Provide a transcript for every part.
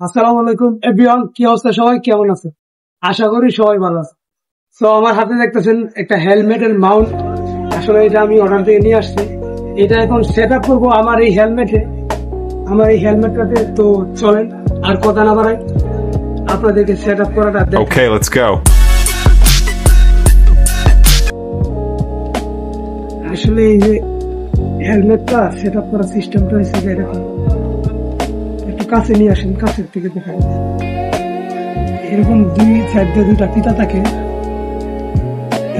আসসালামু আলাইকুম এভরিওয়ান, কি অবস্থা? সবাই কেমন আছে? আশা করি সবাই ভালো আছে। তো আমার হাতে দেখতেছেন একটা হেলমেটের মাউন্ট। আসলে এটা আমি অর্ডার দিয়ে নিয়ে আসছি। এটা এখন সেট আপ করবো আমার এই হেলমেটটাতে। তো চলেন আর কথা না বাড়াই, আপনাদেরকে সেট আপ করাটা দেখ। Okay, let's go. আসলে এই যে হেলমেটটা সেট আপ করার সিস্টেমটা হয়েছে যে এরকম। একটু কাছে নিয়ে আসেন, কাছের থেকে দেখাই। এরকম দুই সাইড দিয়ে দুইটা ফিতা থাকে।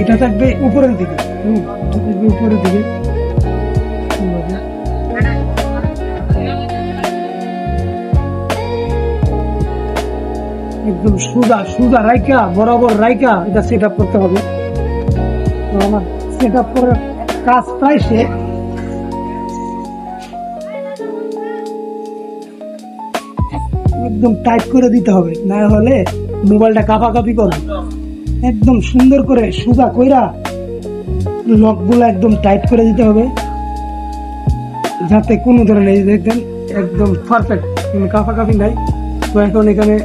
এটা থাকবে উপরের দিকে, এটা থাকবে উপরের দিকে। একদম সোজা সোজা রাইকা, বরাবর রাইকা এটা সেট আপ করতে হবে। তো আমার সেট আপ করার কাজ প্রায় শেষ। একদম টাইট করে দিতে হবে, না হলে মোবাইলটা কাঁপাকাঁপি করবে। একদম সুন্দর করে সোজা কইরা লকগুলো একদম টাইট করে দিতে হবে, যাতে কোনো ধরনের, এই দেখবেন একদম পারফেক্ট, কোনো কাঁপাকাঁপি নাই। তো এখন এখানে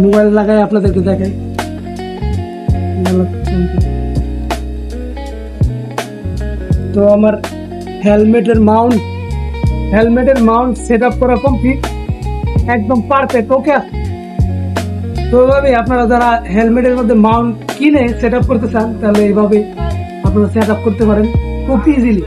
মোবাইল লাগাই আপনাদেরকে দেখাই। তো আমার হেলমেটের মাউন্ট সেট আপ করা কমপ্লিট, একদম পারফেক্ট, ওকে। তো এভাবে আপনারা যারা হেলমেটের মধ্যে মাউন্ট কিনে সেট আপ করতে চান, তাহলে এইভাবে আপনারা সেট আপ করতে পারেন খুব ইজিলি।